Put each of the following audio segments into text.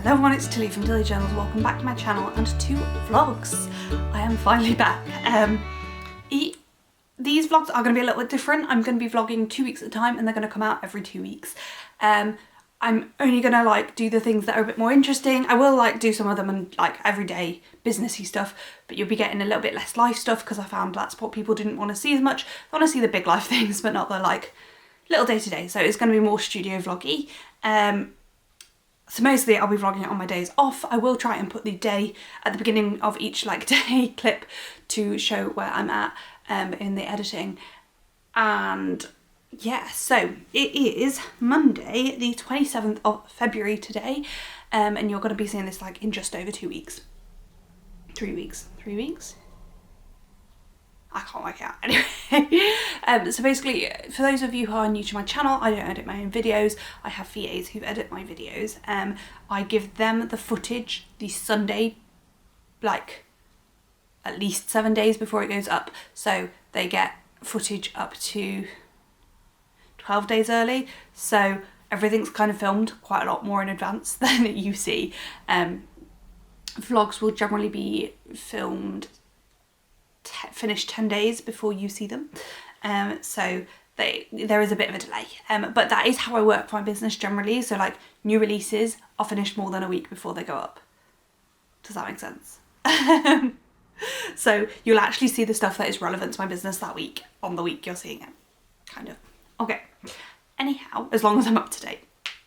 Hello everyone, it's Tilly from Tilly Journals. Welcome back to my channel and to vlogs. I am finally back. These vlogs are going to be a little bit different. I'm going to be vlogging 2 weeks at a time and they're going to come out every 2 weeks. I'm only going to do the things that are a bit more interesting. I will do some of them and everyday businessy stuff, but you'll be getting a little bit less life stuff because I found that's what people didn't want to see as much. They want to see the big life things but not the little day to day. So it's going to be more studio vloggy. So mostly I'll be vlogging it on my days off. I will try and put the day at the beginning of each day clip to show where I'm at in the editing. And yeah, so it is Monday the 27th of February today, and you're going to be seeing this in just over 2 weeks. 3 weeks? I can't work it out anyway. So basically, for those of you who are new to my channel, I don't edit my own videos. I have VAs who edit my videos. I give them the footage the Sunday, at least 7 days before it goes up. So they get footage up to 12 days early. So everything's kind of filmed quite a lot more in advance than you see. Vlogs will generally be filmed finished 10 days before you see them, so there is a bit of a delay, but that is how I work for my business generally. So new releases are finished more than a week before they go up. Does that make sense? So you'll actually see the stuff that is relevant to my business that week on the week you're seeing it, kind of. Okay, anyhow, as long as I'm up to date.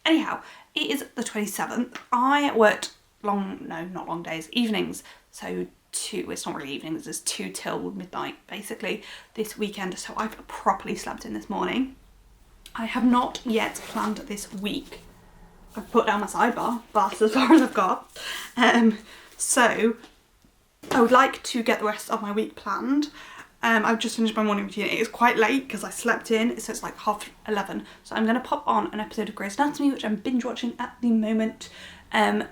Anyhow, it is the 27th. I worked not long days, evenings, so it's not really evenings, it's 2 till midnight basically this weekend, so I've properly slept in this morning. I have not yet planned this week. I've put down my sidebar, but that's as far as I've got. So I would like to get the rest of my week planned. I've just finished my morning routine. It is quite late because I slept in, so it's 11:30. So I'm going to pop on an episode of Grey's Anatomy, which I'm binge watching at the moment, and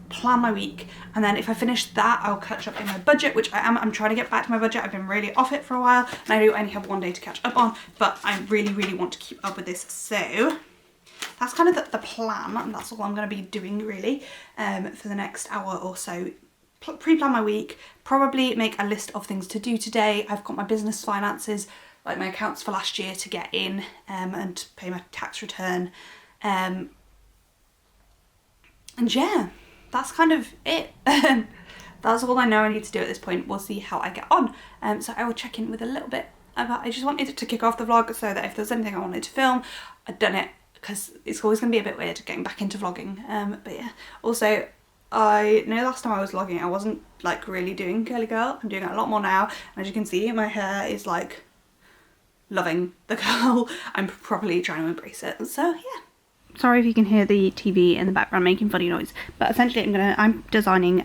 plan my week. And then if I finish that, I'll catch up in my budget, which I'm trying to get back to my budget. I've been really off it for a while, and I do only have 1 day to catch up on, but I really want to keep up with this. So that's kind of the plan, and that's all I'm going to be doing really for the next hour or so. Pre-plan my week, probably make a list of things to do today. I've got my business finances, my accounts for last year to get in, and pay my tax return. And yeah, that's kind of it. That's all I know I need to do at this point. We'll see how I get on. So I will check in with a little bit about, I just wanted to kick off the vlog so that if there's anything I wanted to film, I'd done it, because it's always going to be a bit weird getting back into vlogging. But yeah, also I know last time I was vlogging I wasn't really doing curly curl. I'm doing it a lot more now, and as you can see my hair is loving the curl. I'm properly trying to embrace it, so yeah. Sorry if you can hear the TV in the background making funny noise, but essentially I'm designing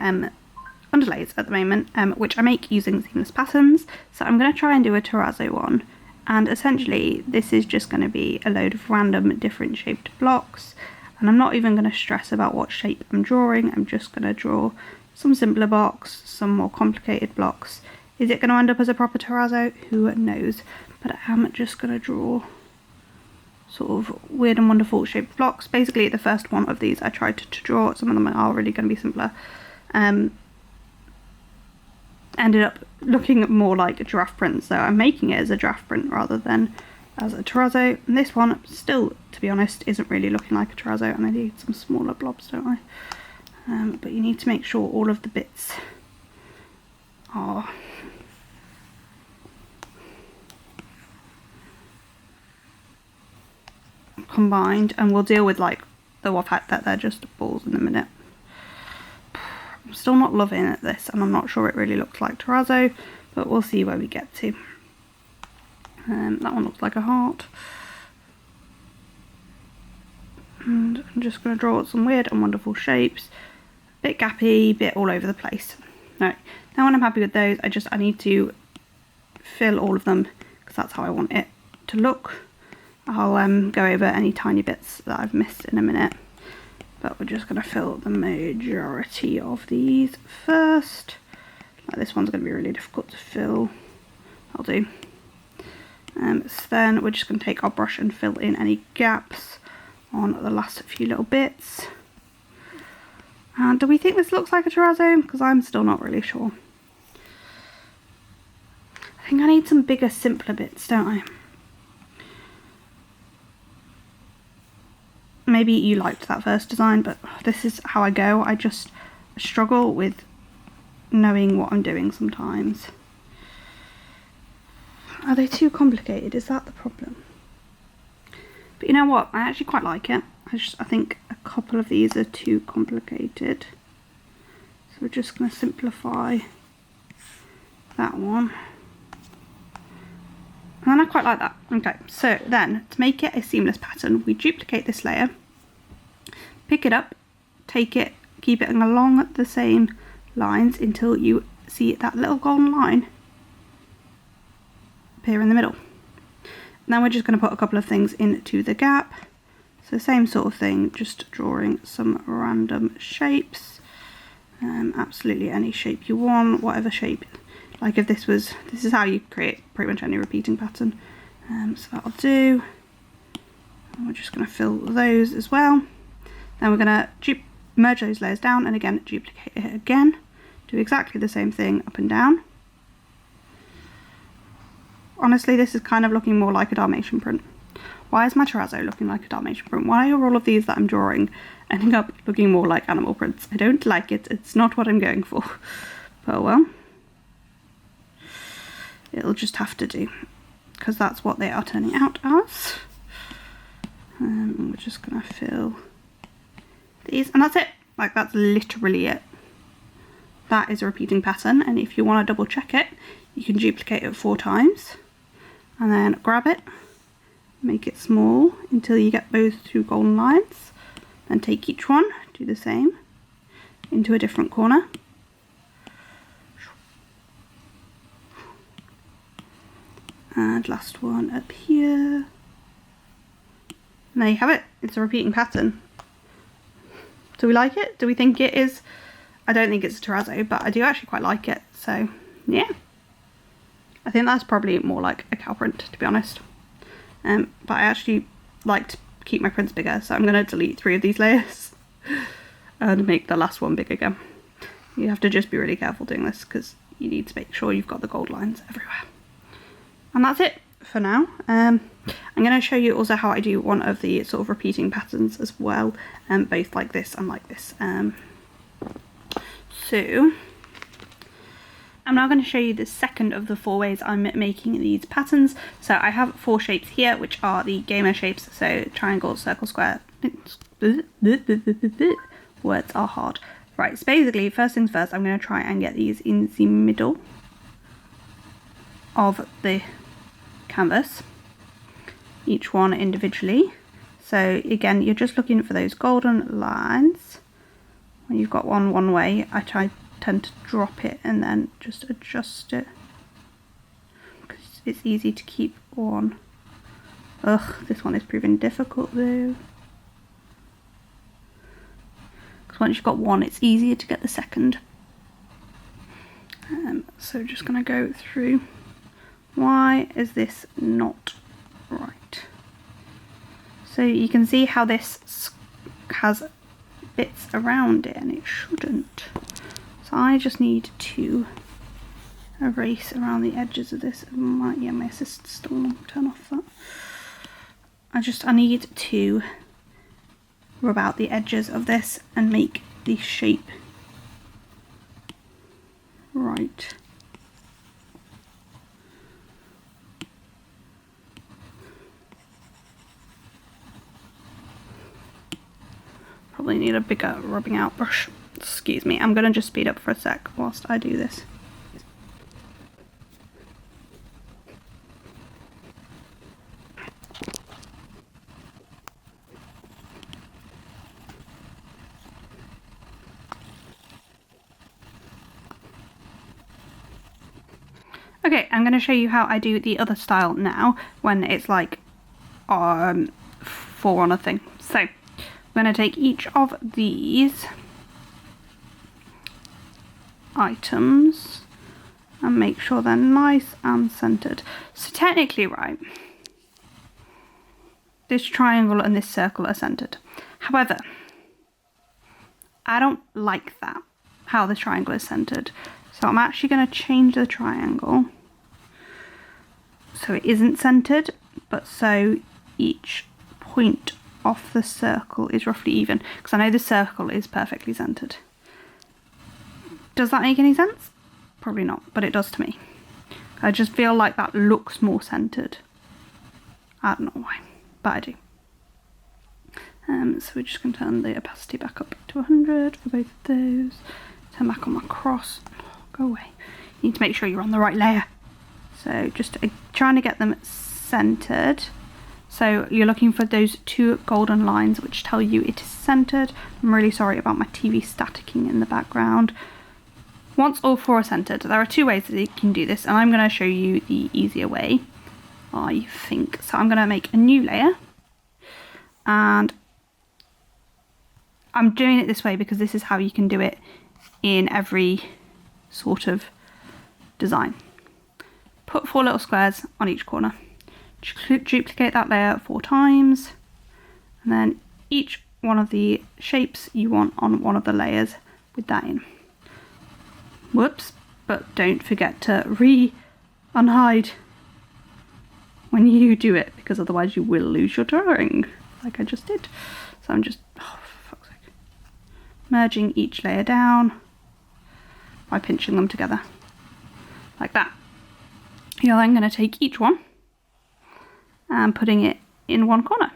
underlays at the moment, which I make using seamless patterns. So I'm going to try and do a terrazzo one, and essentially this is just going to be a load of random different shaped blocks, and I'm not even going to stress about what shape I'm drawing. I'm just going to draw some simpler blocks, some more complicated blocks. Is it going to end up as a proper terrazzo? Who knows, but I am just going to draw sort of weird and wonderful shaped blocks. Basically the first one of these I tried to draw, some of them are really going to be simpler, ended up looking more like a giraffe print, so I'm making it as a giraffe print rather than as a terrazzo. And this one still, to be honest, isn't really looking like a terrazzo, and I need some smaller blobs, don't I? But you need to make sure all of the bits are combined, and we'll deal with the fact that they're just balls in a minute. I'm still not loving this, and I'm not sure it really looks like terrazzo, but we'll see where we get to. That one looks like a heart, and I'm just going to draw some weird and wonderful shapes, bit gappy, bit all over the place. Right, now when I'm happy with those, I need to fill all of them because that's how I want it to look. I'll go over any tiny bits that I've missed in a minute, but we're just going to fill the majority of these first. This one's going to be really difficult to fill. I'll do. So then we're just going to take our brush and fill in any gaps on the last few little bits. And do we think this looks like a terrazzo? Because I'm still not really sure. I think I need some bigger, simpler bits, don't I? Maybe you liked that first design, but this is how I go. I just struggle with knowing what I'm doing sometimes. Are they too complicated? Is that the problem? But you know what? I actually quite like it. I think a couple of these are too complicated. So we're just going to simplify that one. And I quite like that. Okay, so then to make it a seamless pattern, we duplicate this layer, pick it up, take it, keep it along the same lines until you see that little golden line appear in the middle. Now we're just going to put a couple of things into the gap. So same sort of thing, just drawing some random shapes. Absolutely any shape you want, whatever shape. Like if this is how you create pretty much any repeating pattern. So that'll do. And we're just going to fill those as well. Then we're going to merge those layers down and again duplicate it again. Do exactly the same thing up and down. Honestly, this is kind of looking more like a Dalmatian print. Why is my terrazzo looking like a Dalmatian print? Why are all of these that I'm drawing ending up looking more like animal prints? I don't like it. It's not what I'm going for. But well, it'll just have to do, because that's what they are turning out as. We're just going to fill these, and that's it. Like, that's literally it. That is a repeating pattern, and if you want to double check it, you can duplicate it 4 times, and then grab it, make it small until you get those 2 golden lines, then take each one, do the same, into a different corner. And last one up here. And there you have it. It's a repeating pattern. Do we like it? Do we think it is? I don't think it's a terrazzo, but I do actually quite like it. So, yeah. I think that's probably more like a cow print, to be honest. But I actually like to keep my prints bigger, so I'm going to delete 3 of these layers and make the last one big again. You have to just be really careful doing this because you need to make sure you've got the gold lines everywhere. And that's it for now. I'm going to show you also how I do one of the sort of repeating patterns as well, both like this and like this. So I'm now going to show you the second of the 4 ways I'm making these patterns. So I have 4 shapes here, which are the gamer shapes. So triangle, circle, square. Words are hard. Right, so basically, first things first, I'm going to try and get these in the middle of the canvas, each one individually. So again, you're just looking for those golden lines. When you've got one way, I tend to drop it and then just adjust it because it's easy to keep one. Ugh, this one is proving difficult though, because once you've got one, it's easier to get the second. So just gonna go through. Why is this not right? So you can see how this has bits around it and it shouldn't. So I just need to erase around the edges of this. Yeah, my assistant's still on. Turn off that. I need to rub out the edges of this and make the shape right. Probably need a bigger rubbing out brush. Excuse me, I'm going to just speed up for a sec whilst I do this. Okay, I'm going to show you how I do the other style now when it's like 4 on a thing. So I'm going to take each of these items and make sure they're nice and centered. So technically, right, this triangle and this circle are centered. However, I don't like that, how the triangle is centered. So I'm actually going to change the triangle so it isn't centered, but so each point off the circle is roughly even, because I know the circle is perfectly centered. Does that make any sense? Probably not, but it does to me. I just feel like that looks more centered. I don't know why, but I do. So we're just going to turn the opacity back up to 100 for both of those. Turn back on my cross. Go away. You need to make sure you're on the right layer. So just trying to get them centered. So you're looking for those two golden lines which tell you it is centered. I'm really sorry about my TV staticking in the background. Once all four are centered, there are two ways that you can do this, and I'm going to show you the easier way, I think. So I'm going to make a new layer, and I'm doing it this way because this is how you can do it in every sort of design. Put 4 little squares on each corner. Duplicate that layer 4 times, and then each one of the shapes you want on one of the layers with that in. Whoops, but don't forget to unhide when you do it, because otherwise you will lose your drawing, like I just did. So I'm just, oh, for fuck's sake, merging each layer down by pinching them together, like that. You're then going to take each one and putting it in one corner.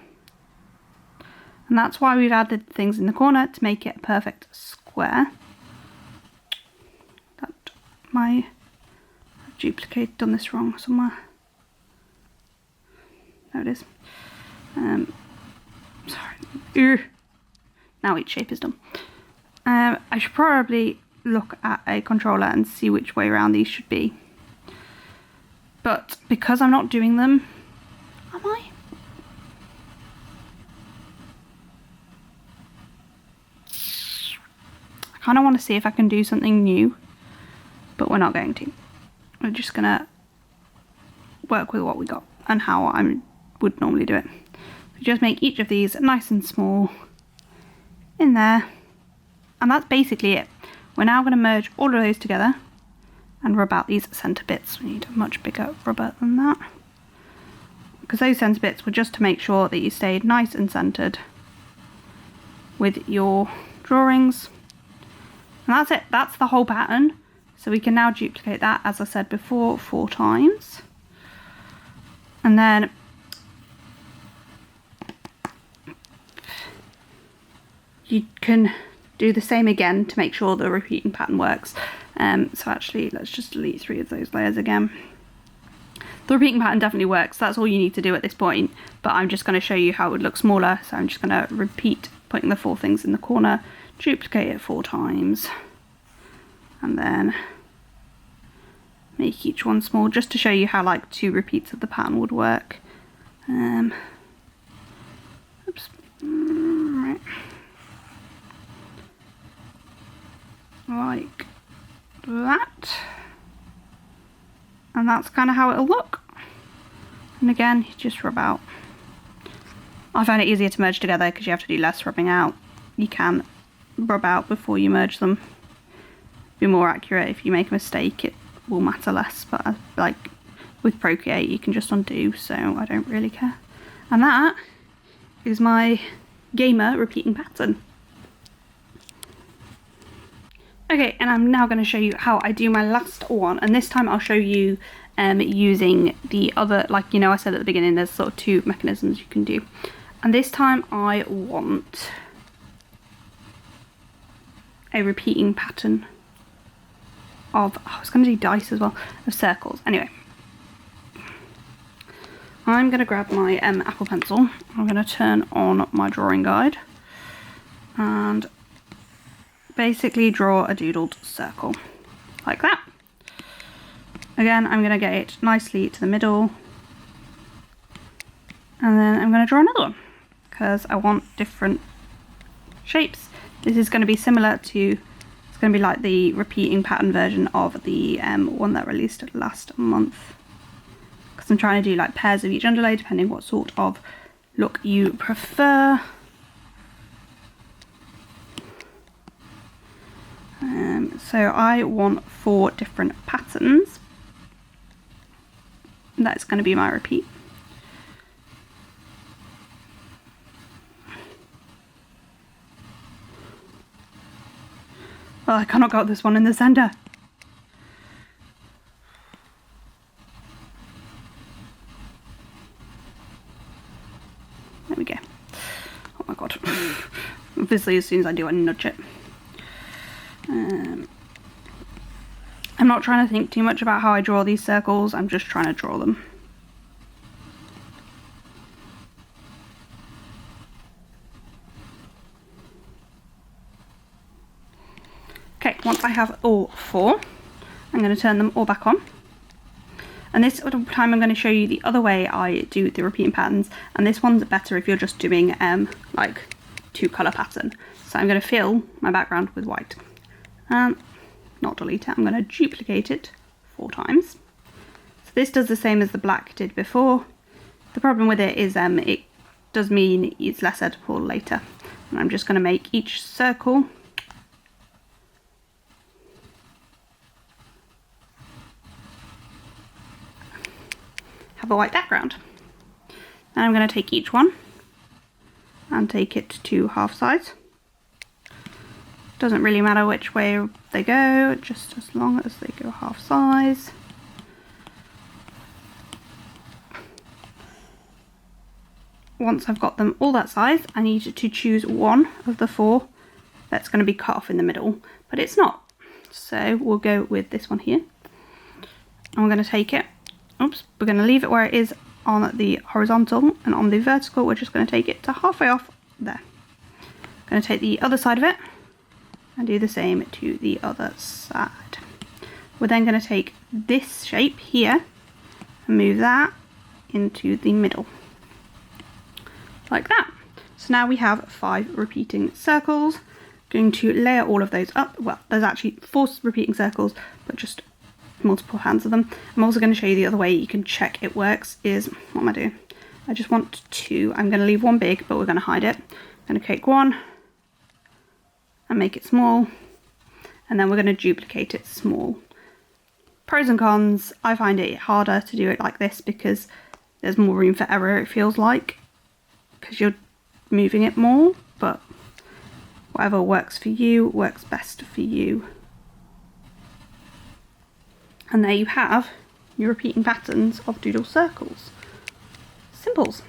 And that's why we've added things in the corner, to make it a perfect square. I've duplicated, done this wrong somewhere. There it is. Sorry. Now each shape is done. I should probably look at a controller and see which way around these should be. But because I'm not doing them, am I? I kind of want to see if I can do something new, but we're not going to. We're just going to work with what we got and how I would normally do it. So just make each of these nice and small in there, and that's basically it. We're now going to merge all of those together and rub out these centre bits. We need a much bigger rubber than that, because those centre bits were just to make sure that you stayed nice and centred with your drawings. And that's it, that's the whole pattern. So we can now duplicate that, as I said before, 4 times. And then you can do the same again to make sure the repeating pattern works. So actually, let's just delete 3 of those layers again. The repeating pattern definitely works. That's all you need to do at this point, but I'm just going to show you how it would look smaller. So I'm just going to repeat putting the 4 things in the corner, duplicate it 4 times, and then make each one small, just to show you how like 2 repeats of the pattern would work. Oops. Right. Like that. And that's kind of how it'll look. And again, you just rub out. I find it easier to merge together because you have to do less rubbing out. You can rub out before you merge them. Be more accurate. If you make a mistake, it will matter less, but like with Procreate you can just undo, so I don't really care. And that is my gamer repeating pattern. Okay, and I'm now going to show you how I do my last one, and this time I'll show you using the other, like, you know, I said at the beginning there's sort of 2 mechanisms you can do, and this time I want a repeating pattern of, I was going to do dice as well, of circles. Anyway, I'm going to grab my Apple Pencil. I'm going to turn on my drawing guide and basically draw a doodled circle like that. Again, I'm going to get it nicely to the middle, and then I'm going to draw another one because I want different shapes. This is going to be similar to, it's going to be like the repeating pattern version of the one that released last month, because I'm trying to do like pairs of each underlay depending what sort of look you prefer. So I want 4 different patterns. That's going to be my repeat. Oh, I cannot get this one in the centre. There we go. Oh my god. Obviously, as soon as I do, I nudge it. I'm not trying to think too much about how I draw these circles. I'm just trying to draw them. Okay, once I have all 4, I'm going to turn them all back on. And this time I'm going to show you the other way I do the repeating patterns. And this one's better if you're just doing like 2-colour pattern. So I'm going to fill my background with white. Not delete it, I'm going to duplicate it 4 times. So this does the same as the black did before. The problem with it is it does mean it's less editable later. And I'm just going to make each circle have a white background. Then I'm going to take each one and take it to half size. Doesn't really matter which way they go, just as long as they go half size. Once I've got them all that size, I need to choose one of the 4 that's going to be cut off in the middle, but it's not. So we'll go with this one here. And we're going to take it. Oops, we're going to leave it where it is on the horizontal, and on the vertical we're just going to take it to halfway off there. Going to take the other side of it and do the same to the other side. We're then going to take this shape here and move that into the middle, like that. So now we have 5 repeating circles. Going to layer all of those up. Well, there's actually 4 repeating circles, but just multiple hands of them. I'm also going to show you the other way you can check it works is, what am I doing? I just want 2. I'm going to leave one big, but we're going to hide it. I'm going to take one and make it small, and then we're going to duplicate it small. Pros and cons, I find it harder to do it like this because there's more room for error, it feels like, because you're moving it more, but whatever works for you works best for you. And there you have your repeating patterns of doodle circles. Simples.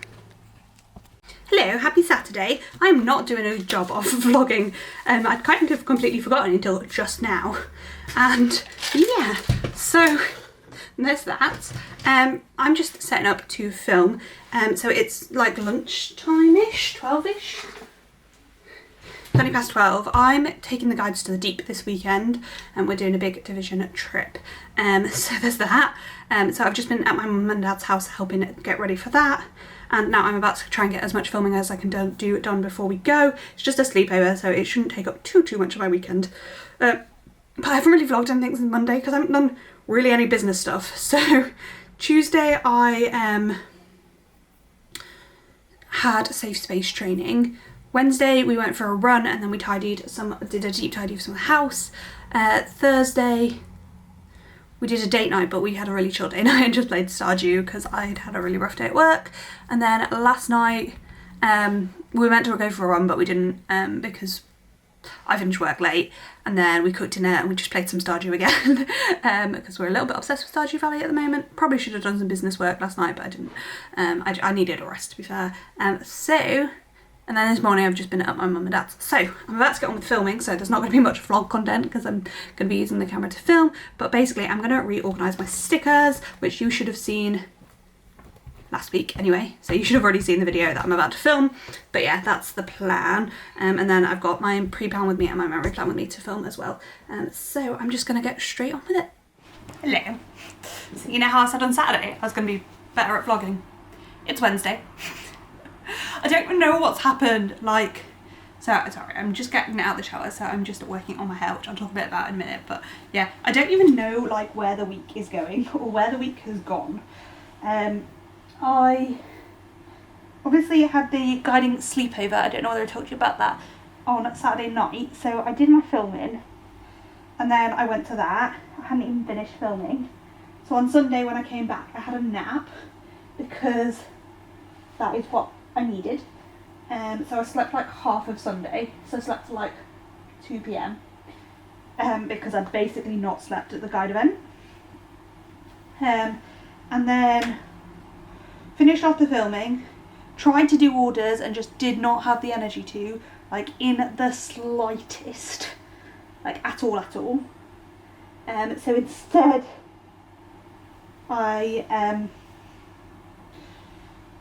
Hello, happy Saturday. I'm not doing a good job of vlogging. I'd kind of completely forgotten until just now. And yeah, so there's that. I'm just setting up to film. So it's like lunchtime-ish, 12-ish. 20 past 12. I'm taking the guides to the deep this weekend and we're doing a big division trip. So there's that. So I've just been at my mum and dad's house helping get ready for that. And now I'm about to try and get as much filming as I can done before we go. It's just a sleepover, so it shouldn't take up too much of my weekend. But I haven't really vlogged anything since Monday because I haven't done really any business stuff. So Tuesday I had safe space training. Wednesday we went for a run and then we did a deep tidy of some house. Thursday we did a date night, but we had a really chill date night and just played Stardew because I'd had a really rough day at work. And then last night we were meant to go for a run, but we didn't because I finished work late. And then we cooked dinner and we just played some Stardew again because we're a little bit obsessed with Stardew Valley at the moment. Probably should have done some business work last night, but I didn't. I needed a rest, to be fair. And then this morning I've just been at my mum and dad's. So I'm about to get on with filming, so there's not going to be much vlog content because I'm going to be using the camera to film. But basically I'm going to reorganise my stickers, which you should have seen last week anyway. So you should have already seen the video that I'm about to film. But yeah, that's the plan. And then I've got my pre-plan with me and my memory plan with me to film as well. So I'm just going to get straight on with it. Hello. So you know how I said on Saturday I was going to be better at vlogging? It's Wednesday. I don't even know what's happened, sorry, I'm just getting out of the shower, so I'm just working on my hair, which I'll talk a bit about in a minute, but yeah, I don't even know where the week is going, or where the week has gone. I obviously had the guiding sleepover, I don't know whether I told you about that, on Saturday night, so I did my filming, and then I went to that. I hadn't even finished filming. So on Sunday when I came back, I had a nap because that is what I needed. So I slept like half of Sunday. So I slept till like 2 p.m. Because I'd basically not slept at the guide event. And then finished off the filming, tried to do orders and just did not have the energy to, like in the slightest, like at all. So instead I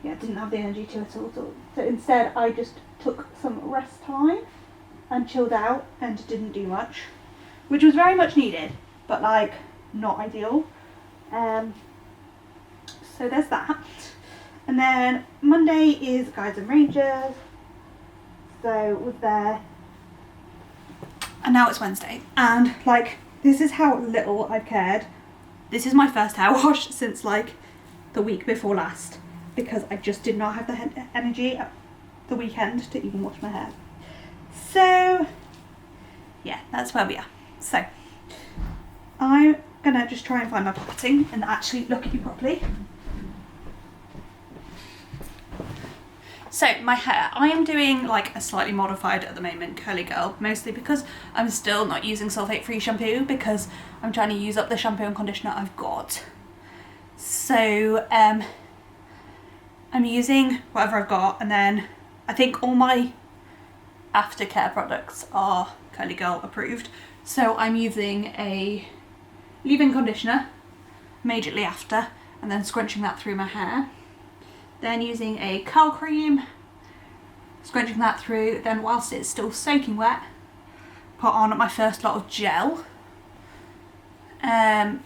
didn't have the energy to at all. So instead I just took some rest time and chilled out and didn't do much, which was very much needed, but like not ideal. So there's that. And then Monday is Guides and Rangers. So was there. And now it's Wednesday. And like, this is how little I've cared. This is my first hair wash since like the week before last, because I just did not have the energy at the weekend to even wash my hair. So yeah, that's where we are. So I'm gonna just try and find my potting and actually look at you properly. So my hair, I am doing like a slightly modified at the moment curly girl, mostly because I'm still not using sulfate free shampoo because I'm trying to use up the shampoo and conditioner I've got. So I'm using whatever I've got, and then I think all my aftercare products are curly girl approved. So I'm using a leave-in conditioner immediately after and then scrunching that through my hair. Then using a curl cream, scrunching that through, then whilst it's still soaking wet, put on my first lot of gel, and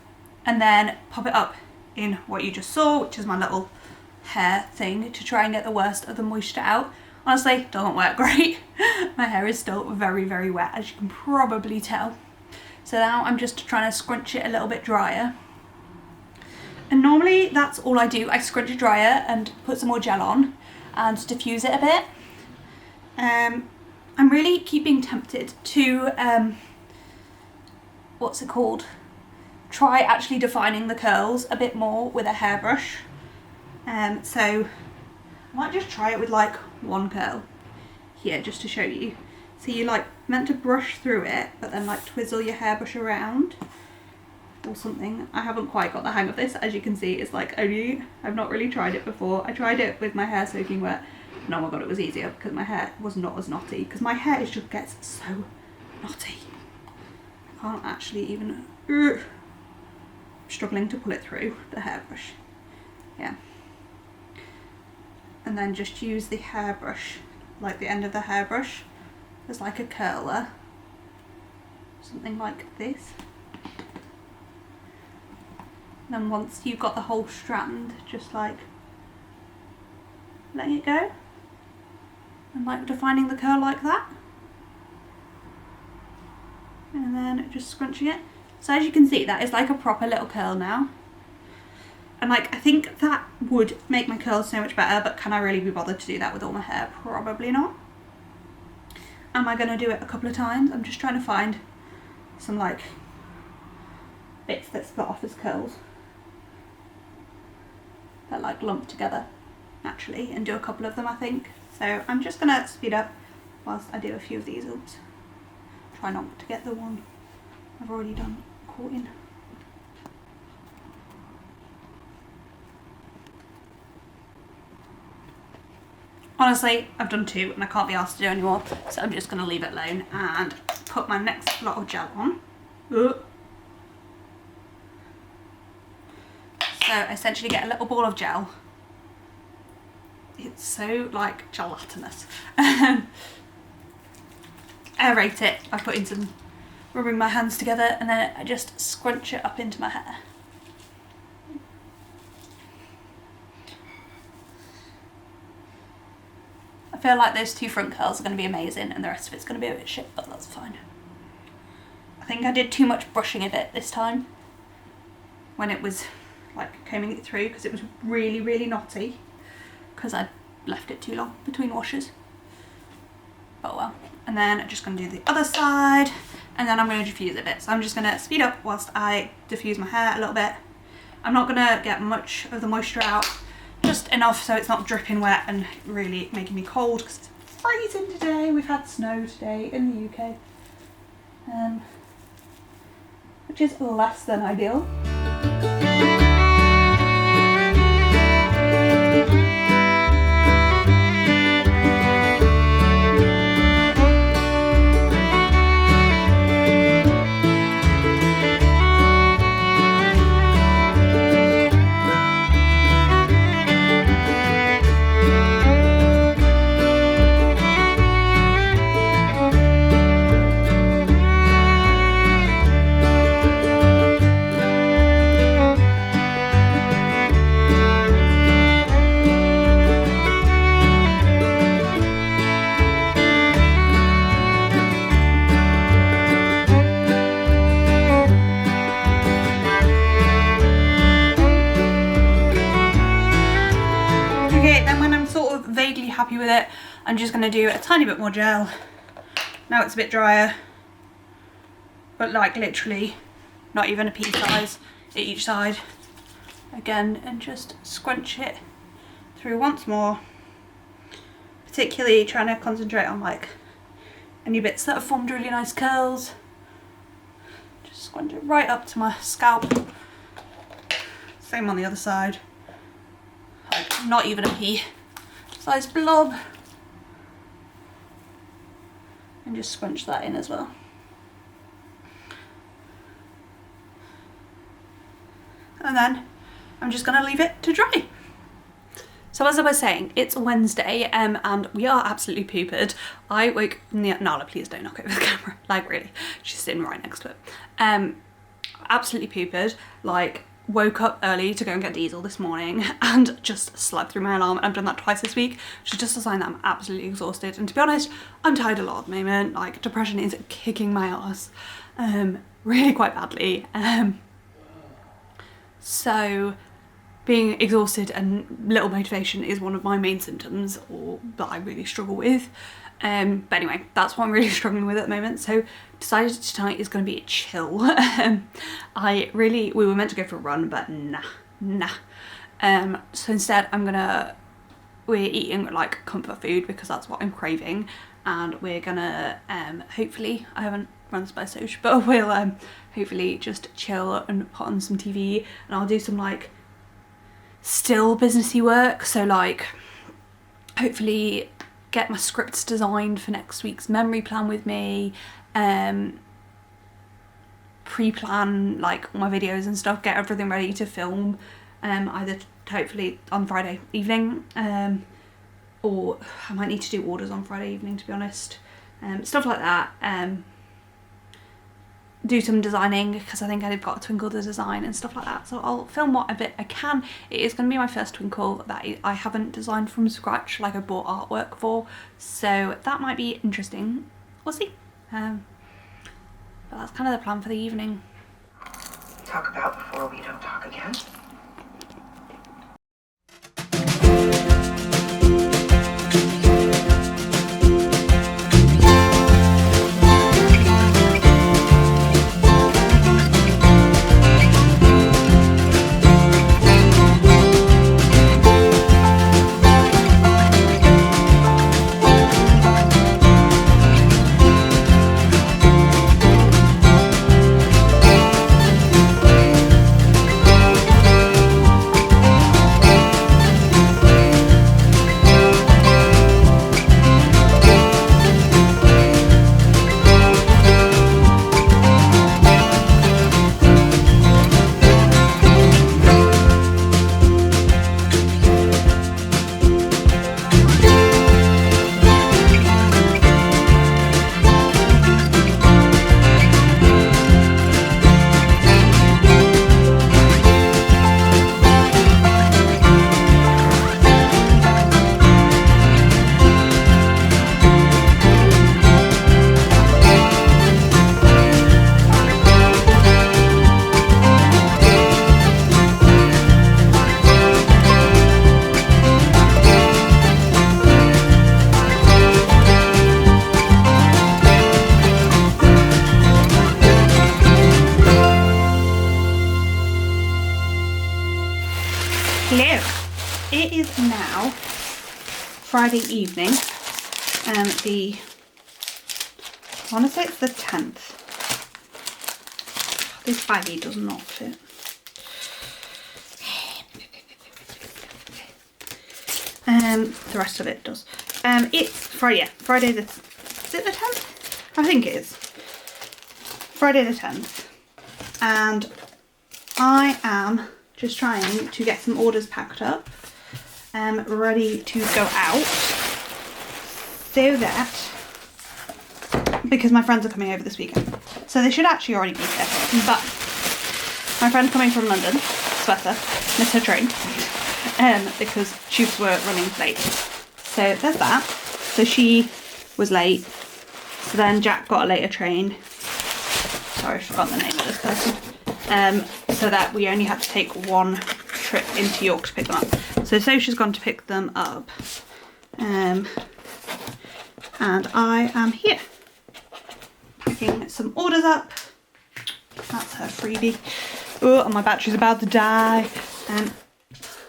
then pop it up in what you just saw, which is my little hair thing to try and get the worst of the moisture out. Honestly, doesn't work great. My hair is still very, very wet, as you can probably tell. So now I'm just trying to scrunch it a little bit drier. And normally that's all I do. I scrunch it drier and put some more gel on and diffuse it a bit. I'm really keeping tempted to, what's it called? Try actually defining the curls a bit more with a hairbrush. So I might just try it with like one curl here just to show you. So you like meant to brush through it, but then like twizzle your hairbrush around or something. I haven't quite got the hang of this. As you can see, it's like I've not really tried it before. I tried it with my hair soaking wet and oh my god, it was easier because my hair was not as knotty, because my hair just gets so knotty. I can't actually even, I'm struggling to pull it through the hairbrush. Yeah. And then just use the hairbrush, like the end of the hairbrush, as like a curler. Something like this. Then once you've got the whole strand, just like letting it go and like defining the curl like that, and then just scrunching it. So as you can see, that is like a proper little curl now, and like I think that would make my curls so much better, but can I really be bothered to do that with all my hair? Probably not. Am I going to do it a couple of times? I'm just trying to find some like bits that split off as curls that like lump together naturally, and do a couple of them I think. So I'm just gonna speed up whilst I do a few of these. Oops, try not to get the one I've already done caught in. Honestly, I've done two and I can't be asked to do anymore, so I'm just gonna leave it alone and put my next lot of gel on. So essentially get a little ball of gel. It's so like gelatinous. Aerate it by putting some, rubbing my hands together, and then I just scrunch it up into my hair. I feel like those two front curls are going to be amazing and the rest of it's going to be a bit shit, but that's fine. I think I did too much brushing of it this time when it was like combing it through, because it was really, really knotty because I left it too long between washes. But well. And then I'm just going to do the other side. and then I'm going to diffuse it a bit. So I'm just going to speed up whilst I diffuse my hair a little bit. I'm not going to get much of the moisture out, just enough so it's not dripping wet and really making me cold, because it's freezing today. We've had snow today in the UK, which is less than ideal. Happy with it, I'm just going to do a tiny bit more gel. Now it's a bit drier, but like literally not even a pea size at each side again, and just scrunch it through once more, particularly trying to concentrate on like any bits that have formed really nice curls. Just scrunch it right up to my scalp. Same on the other side, like not even a pea size blob, and just scrunch that in as well. And then I'm just going to leave it to dry. So as I was saying, it's Wednesday and we are absolutely poopered. I woke Nala, please don't knock over the camera, like really, she's sitting right next to it. Absolutely poopered, like woke up early to go and get diesel this morning and just slept through my alarm. I've done that twice this week, which is just a sign that I'm absolutely exhausted. And to be honest, I'm tired a lot at the moment. Like, depression is kicking my ass, really quite badly. So being exhausted and little motivation is one of my main symptoms, or that I really struggle with. But anyway, that's what I'm really struggling with at the moment. So decided tonight is going to be a chill. We were meant to go for a run, but nah. So instead we're eating like comfort food because that's what I'm craving. And we're gonna, hopefully, I haven't run this by Soch, but we'll hopefully just chill and put on some TV, and I'll do some like still businessy work. So like hopefully get my scripts designed for next week's memory plan with me, pre-plan like my videos and stuff, get everything ready to film, either hopefully on Friday evening, or I might need to do orders on Friday evening, to be honest, stuff like that. Do some designing because I think I've got to twinkle the design and stuff like that, so I'll film what bit I can. It is going to be my first twinkle that I haven't designed from scratch, like I bought artwork for, so that might be interesting. We'll see. But that's kind of the plan for the evening. Talk about before we don't talk again. Hello. It is now Friday evening, I want to say it's the 10th. This baggie does not fit. The rest of it does. It's Friday, yeah, Friday the, is it the 10th? I think it is. Friday the 10th. And I am just trying to get some orders packed up, ready to go out, so that, because my friends are coming over this weekend, so they should actually already be here, but my friend coming from London, sweater, missed her train, because tubes were running late, so there's that. So she was late, so then Jack got a later train, sorry I forgot the name of this person, so that we only had to take one trip into York to pick them up. So Sosha's gone to pick them up, and I am here packing some orders up. That's her freebie. Oh, and my battery's about to die.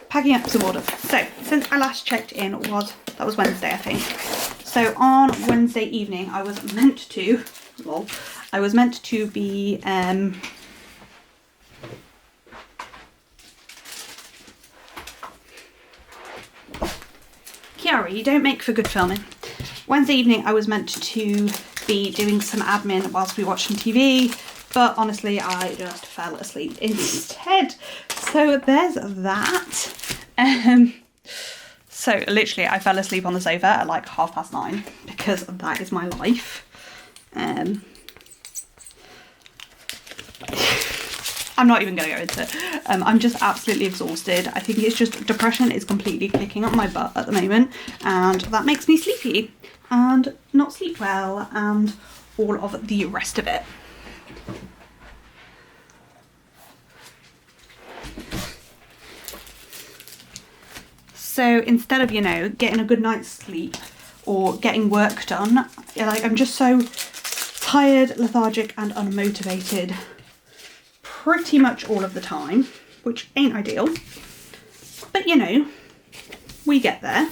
Packing up some orders. So since I last checked in that was Wednesday, I think. So on Wednesday evening I was meant to be Kiara, you don't make for good filming. Wednesday evening I was meant to be doing some admin whilst we were watching TV, but honestly I just fell asleep instead. So there's that. So literally I fell asleep on the sofa at like 9:30 because that is my life. I'm not even going to go into it. I'm just absolutely exhausted. I think it's just depression is completely kicking up my butt at the moment, and that makes me sleepy and not sleep well and all of the rest of it. So instead of, you know, getting a good night's sleep or getting work done, like I'm just so tired, lethargic and unmotivated pretty much all of the time, which ain't ideal, but you know, we get there.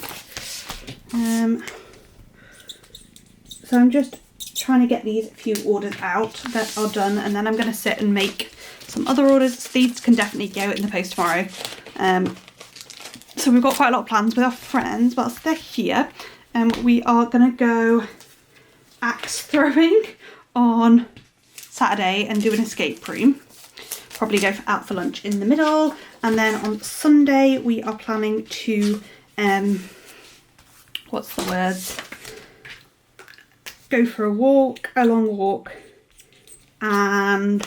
So I'm just trying to get these few orders out that are done, and then I'm going to sit and make some other orders. These can definitely go in the post tomorrow. So we've got quite a lot of plans with our friends whilst they're here. We are going to go axe throwing on Saturday and do an escape room. Probably go out for lunch in the middle, and then on Sunday we are planning to what's the words, go for a long walk, and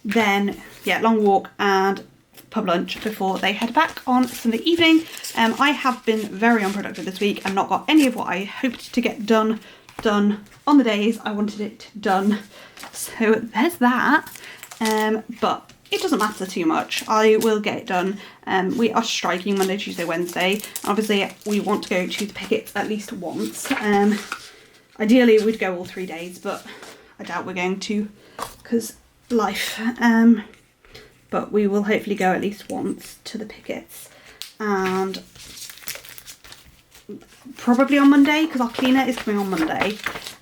then long walk and pub lunch before they head back on Sunday evening. I have been very unproductive this week and not got any of what I hoped to get done on the days I wanted it done, so there's that. But it doesn't matter too much. I will get it done. We are striking Monday, Tuesday, Wednesday. Obviously, we want to go to the pickets at least once. Ideally, we'd go all 3 days, but I doubt we're going to because life. But we will hopefully go at least once to the pickets, and probably on Monday because our cleaner is coming on Monday,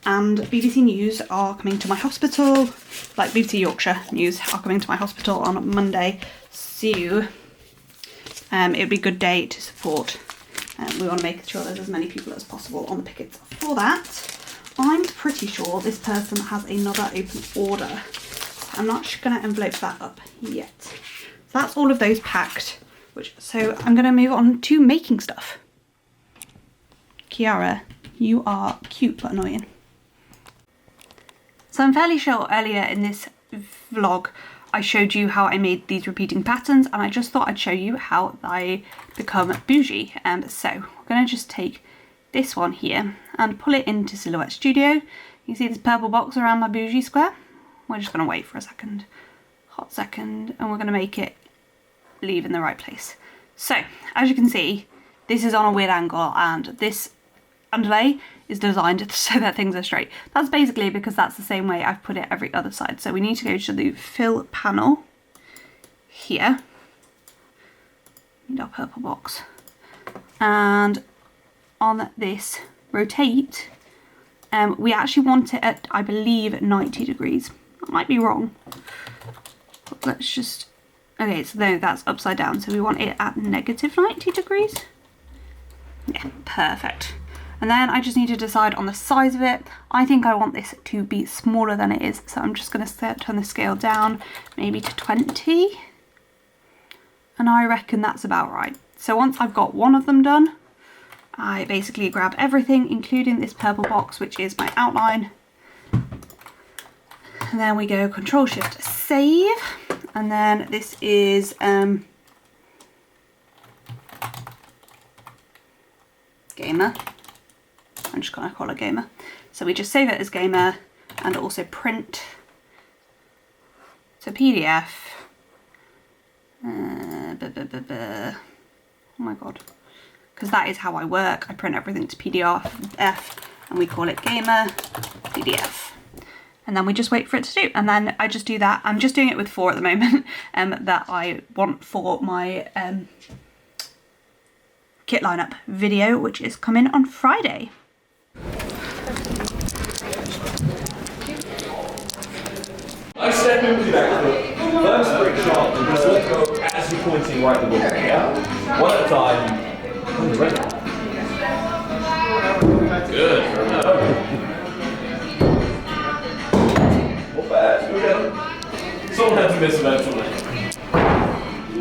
and BBC News are coming to my hospital, like BBC Yorkshire News are coming to my hospital on Monday, so it would be a good day to support. We want to make sure there's as many people as possible on the pickets for that. I'm pretty sure this person has another open order. I'm not going to envelope that up yet. So that's all of those packed. So I'm going to move on to making stuff. Kiara, you are cute but annoying. So I'm fairly sure earlier in this vlog I showed you how I made these repeating patterns, and I just thought I'd show you how I become bougie. So we're going to just take this one here and pull it into Silhouette Studio. You can see this purple box around my bougie square. We're just going to wait for a hot second, and we're going to make it leave in the right place. So as you can see, this is on a weird angle, and this underlay is designed so that things are straight. That's basically because that's the same way I've put it every other side. So we need to go to the fill panel here, Need our purple box. And on this rotate, we actually want it at, I believe, 90 degrees. I might be wrong. But let's just, okay, so no, that's upside down. So we want it at negative 90 degrees. Yeah, perfect. And then I just need to decide on the size of it. I think I want this to be smaller than it is. So I'm just going to turn the scale down maybe to 20. And I reckon that's about right. So once I've got one of them done, I basically grab everything, including this purple box, which is my outline. And then we go Control Shift Save. And then this is Gamer. I'm just going to call it Gamer. So we just save it as Gamer and also print to PDF. Oh my god. Because that is how I work. I print everything to PDF and we call it Gamer PDF. And then we just wait for it to do. And then I just do that. I'm just doing it with 4 at the moment that I want for my kit lineup video, which is coming on Friday. I step in with your back foot, first break sharp, and just let go as you're pointing right the ball. Yeah? One at a time. When you're ready. Good. Not bad. Go down. Someone had to miss eventually.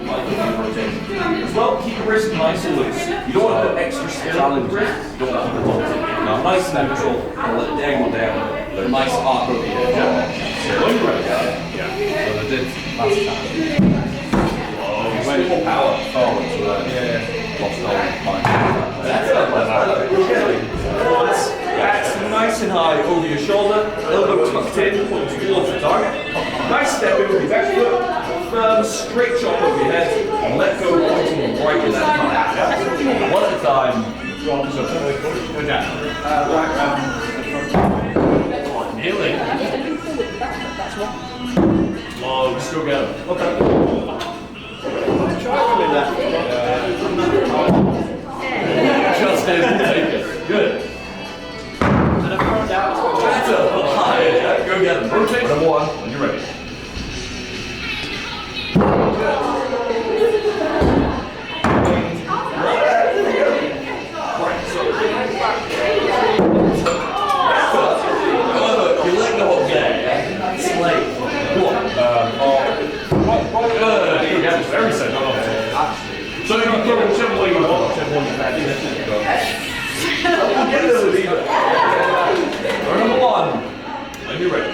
As well, keep your wrist nice and loose. You don't want to put extra spin on the wrist. You don't want to put the ball. Now, nice and neutral, and let it dangle down. A nice arc over the edge. Yeah. When you're ready. Yeah. So they did last time. Whoa. Way more power. Oh, yeah. Lost all mind. That's nice and high over your shoulder. Elbow tucked in towards the target. Nice step in with your back foot. Firm, straight shot over your head. And let go pointing right in that target. One at a time. Go down. Nearly. Low, still get him. Okay. Just in, take it. Good. That's a high, yeah. Go get him. Rotate. Number 1, when you're ready. Very safe. So you can throw whichever way you want. Number 1, when you're ready.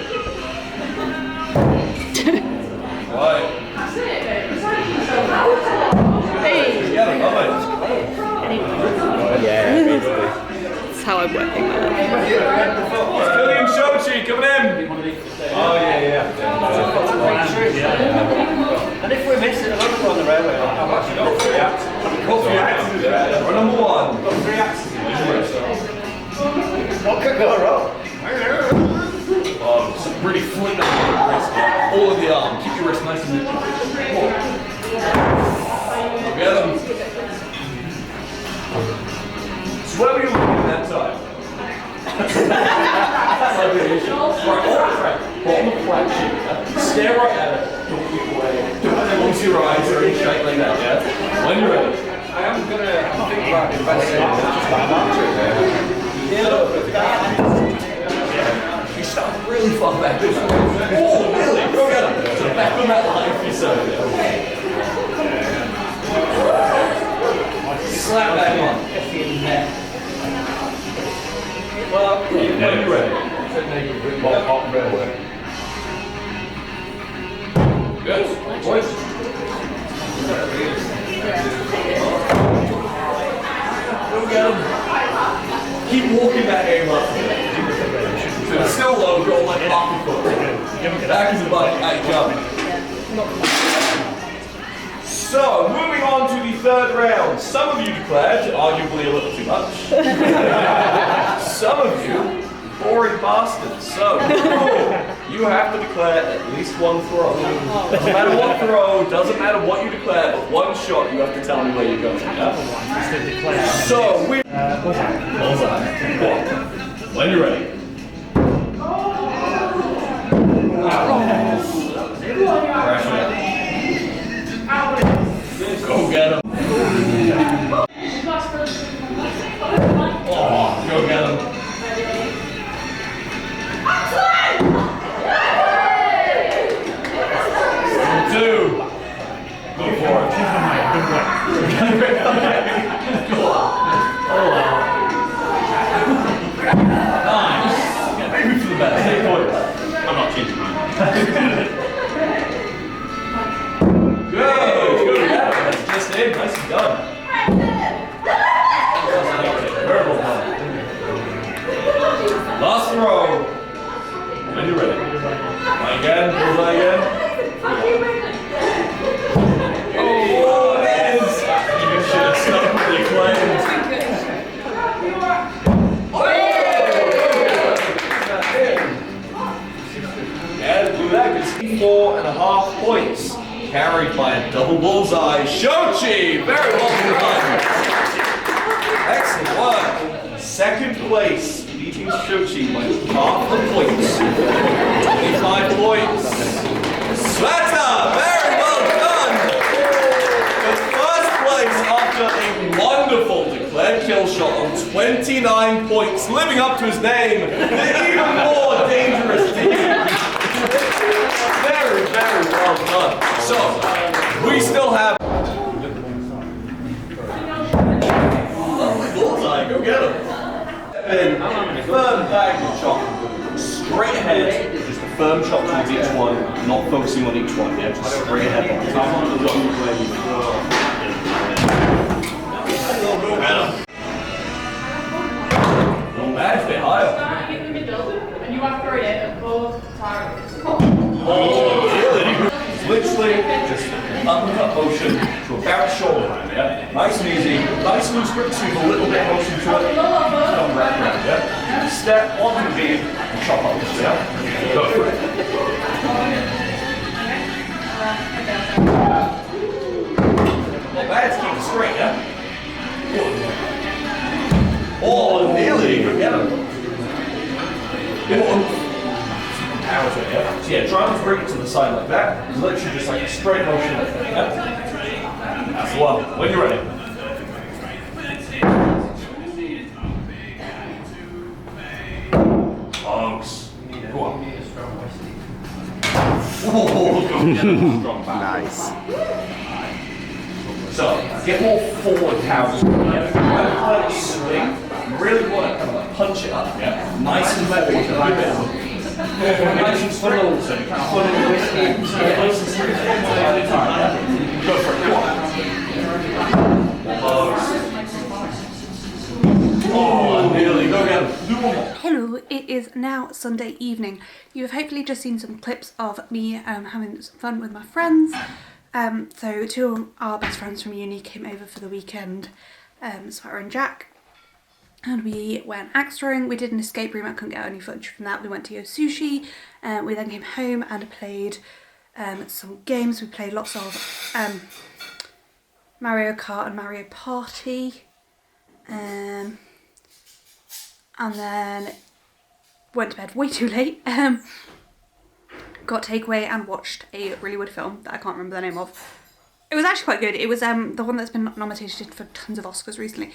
Right. Yeah, that's how I'm working my life. William Shochi coming in. Oh yeah. And if we miss it, another on the railway. I've actually got 3 axes. Got 3 axes. Number 1. Got 3 axes. What could go wrong? Oh, some really flick on your wrist. All of the arm. Keep your wrist nice and neutral. Get them. So where were you looking at that time? Right, bottom of flat sheet. Stare right at it. Don't look away. Don't close your eyes or any shite like that, yeah? When you're ready. I am going to think about investing in just that archery. You start really far back. Oh, really? Go get him. So back on that line for yourself. Slap that one. Well, when you're ready. Good. Voice. Go get him. Keep walking that aim up. So it's still low, go like half a foot. Back is about 8 jump. So, moving on to the 3rd round. Some of you declared, arguably a little too much. Some of you, boring bastards. So, you have to declare at least one throw. Doesn't matter what throw, doesn't matter what you declare, but one shot you have to tell me where you're going. Yeah? So we bullseye. When you're ready. Go get him. Oh, go get him. Two. Go for it. Nice. Maybe for the best. 8 points. I'm not changing mine. Good. That's just it. Nicely done. Very well done. Last throw. When you're ready. Again. Bullseye again. Oh, it is. You should have stuck with your claims. And do that. It's 4.5 points. Carried by a double bullseye. Shochi! Very well done. Excellent work. Second place, beating Shochi by half a point. 25 points. Sveta! Very well done. The first place after a wonderful declared kill shot on 29 points, living up to his name, the even more dangerous team. Very, very well done. So, we still have... Bullseye, go get him. Firm bag of shot. Straight ahead, just a firm shot towards each one, not focusing on each one, yeah? Just straight ahead. Go get him. Not bad, a bit higher. And you have to throw it at both targets. Literally just uppercut motion to about shoulder line, yeah? Nice and easy, nice loose grip sweep, a little bit motion to it. Come right around, yeah? Step, one to beat, and chop up, yeah? Go for it. Not bad, keep it straight, yeah? Oh, nearly, get him. So yeah, try and bring it to the side like that. It's literally just like a straight motion like that, yeah? That's the one. When you're ready. Close. Go on. Oh, go get a strong back. Nice. So, get more forward power. Yeah? You really want to kind of like punch it up, yeah? Nice and forward. Nice and slow, so you kind of put it Go for it, go on. Oh, nearly, go get him. Do one more. Hello, it is now Sunday evening. You have hopefully just seen some clips of me having some fun with my friends. So two of our best friends from uni came over for the weekend, Sweater and Jack. And we went axe throwing. We did an escape room. I couldn't get any footage from that. We went to go sushi. We then came home and played some games. We played lots of Mario Kart and Mario Party. And then went to bed way too late. Got takeaway and watched a really weird film that I can't remember the name of. It was actually quite good. It was the one that's been nominated for tons of Oscars recently.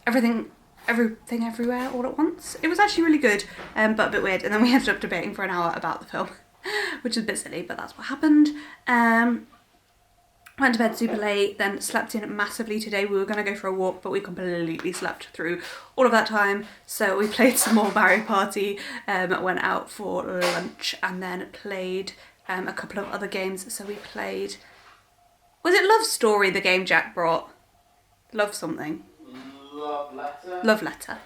Everything Everywhere All at Once. It was actually really good, but a bit weird. And then we ended up debating for an hour about the film, which is a bit silly, but that's what happened. Went to bed super late, then slept in massively today. We were going to go for a walk, but we completely slept through all of that time. So we played some more Mario Party, went out for lunch, and then played a couple of other games. So we played... Was it Love Story, the game Jack brought? Love something. Love Letter,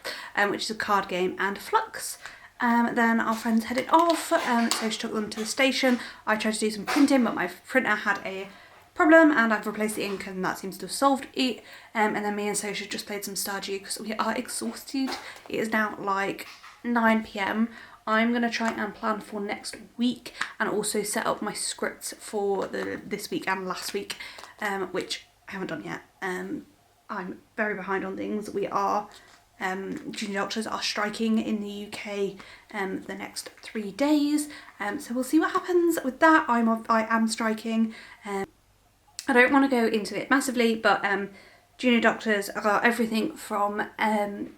which is a card game, and Flux. Then our friends headed off, so she took them to the station. I tried to do some printing, but my printer had a problem, and I've replaced the ink, and that seems to have solved it. And then me and Sasha just played some Stardew because we are exhausted. It is now like 9 PM I'm going to try and plan for next week and also set up my scripts for this week and last week, which I haven't done yet. I'm very behind on things. We are, junior doctors are striking in the UK the next 3 days, so we'll see what happens with that. I am striking. I don't want to go into it massively, but junior doctors are everything from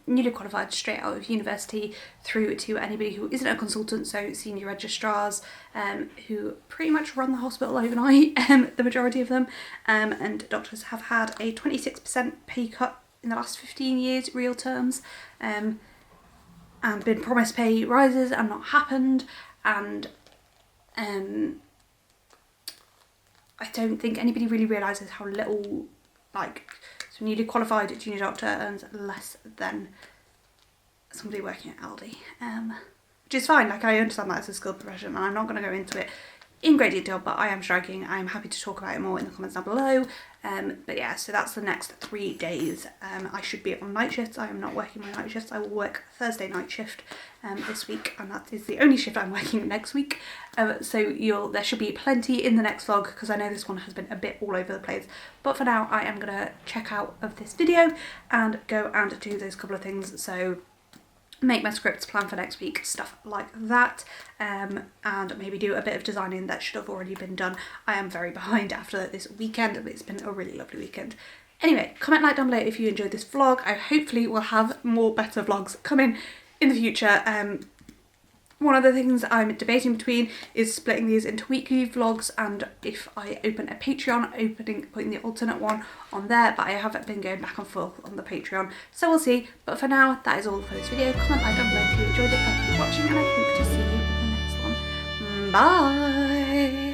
newly qualified straight out of university through to anybody who isn't a consultant, so senior registrars who pretty much run the hospital overnight, the majority of them, and doctors have had a 26% pay cut in the last 15 years, real terms, and been promised pay rises and not happened, and I don't think anybody really realises how little, like, so newly qualified junior doctor earns less than somebody working at Aldi, which is fine. Like, I understand that it's a skilled profession, and I'm not going to go into it in great detail, but I am striking. I'm happy to talk about it more in the comments down below. But yeah, so that's the next 3 days. I should be on night shifts. I am not working my night shifts. I will work Thursday night shift this week, and that is the only shift I'm working next week. So there should be plenty in the next vlog, because I know this one has been a bit all over the place. But for now, I am going to check out of this video and go and do those couple of things. So make my scripts, plan for next week, stuff like that, and maybe do a bit of designing that should have already been done. I am very behind after this weekend, but it's been a really lovely weekend. Anyway, comment, like down below if you enjoyed this vlog. I hopefully will have more better vlogs coming in the future. One of the things I'm debating between is splitting these into weekly vlogs, and if I open a Patreon, putting the alternate one on there, but I haven't been going back and forth on the Patreon, so we'll see. But for now, that is all for this video. Comment, like down below if you enjoyed it, thank you for watching, and I hope to see you in the next one. Bye!